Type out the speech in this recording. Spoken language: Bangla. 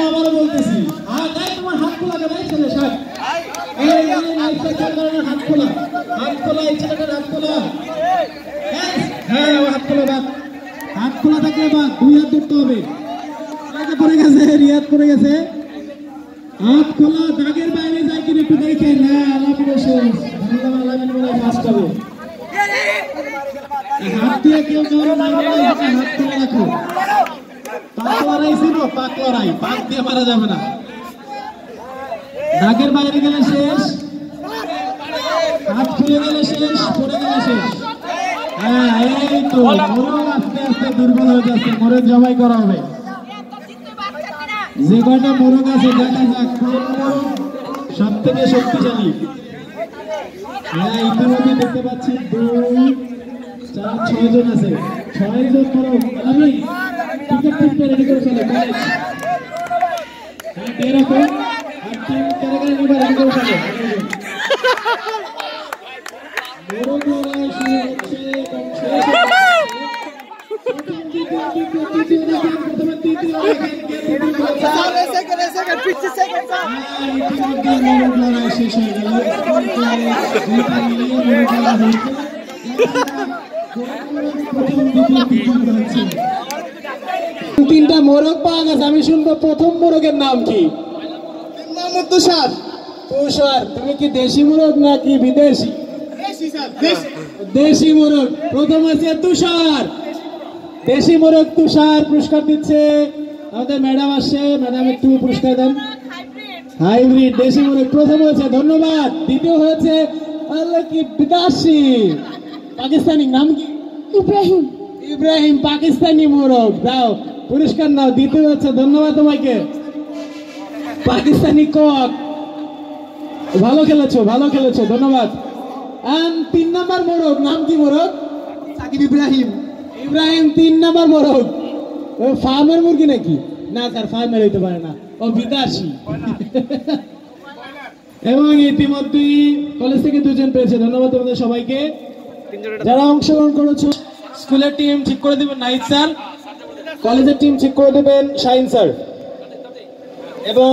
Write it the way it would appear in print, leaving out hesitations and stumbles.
আবারও বলতেছি তোমার হাত খোলা কেন ছেলে সাহেব হাত খোলা এই ছেলেটার হাত খোলা হ্যাঁ হাত খোলা বাদ হাত খোলা থাকলে বাদ 2 হাত ধরতে হবে পড়ে গেছে রিয়াদ পড়ে গেছে হাত খোলা দাগের বাইরে যায় কিনা একটু দেখেন হ্যাঁ আলামিনের শেষ আলামিন বলে ফার্স্ট হবে হাত দিয়ে কেউ হাত খোলা রাখো পাক লড়াই ছিল পাক লড়াই পাক দিয়ে মারা যাবে না দাগের বাইরে গেলে শেষ হাত খুলে গেলে শেষ পড়ে গেলে শেষ হ্যাঁ এই তো মোরগ আস্তে আস্তে দুর্বল হয়ে যাচ্ছে মোরগ জবাই করা হবে যে কয়টা মোরগ আছে দেখা যাক কোন মোরগ সব থেকে শক্তিশালী হ্যাঁ ইতিমধ্যে দেখতে পাচ্ছি 2 4 6 জন আছে 6 জন মোরগ আমি টিকিট রেডি করে চলে হ্যাঁ এরকম আর টিম ক্যারেক্টার নিয়ে রেডি করে চলে মোরগ লড়াই শুরু হচ্ছে তিনটা মোরগ পাওয়া গেছে আমি শুনবো প্রথম মোরগের নাম কি তুষার তুষার তুমি কি দেশি মোরগ নাকি বিদেশি দেশি মোরগ প্রথম আছে তুষার দেশি মোরগ তুষার পুরস্কার দিচ্ছে আমাদের ম্যাডাম আসছে ম্যাডাম একটু পুরস্কার দেন হাইব্রিড দেশি মোরগ প্রথম হয়েছে ধন্যবাদ দ্বিতীয় হয়েছে আল্লাহ কি বিদেশি পাকিস্তানি নাম কি ইব্রাহিম ইব্রাহিম পাকিস্তানি মোরগ দাও পুরস্কার নাও দ্বিতীয় হচ্ছে ধন্যবাদ তোমাকে পাকিস্তানি কক ভালো খেলেছো ধন্যবাদ আর 3 নাম্বার মোরগ নাম কি মোরগ সাকিব ইব্রাহিম ইব্রাহিম 3 নাম্বার মোরগ ও ফার্মের মুরগি নাকি না স্যার ফার্মের হইতে পারে না ও বিদেশি এবং ইতিমধ্যেই কলেজ থেকে 2 জন পেয়েছে ধন্যবাদ তোমাদের সবাইকে যারা অংশগ্রহণ করেছো স্কুলের টিম ঠিক করে দিবেন নাইট স্যার কলেজের টিম ঠিক করে দিবেন শাহিন স্যার এবং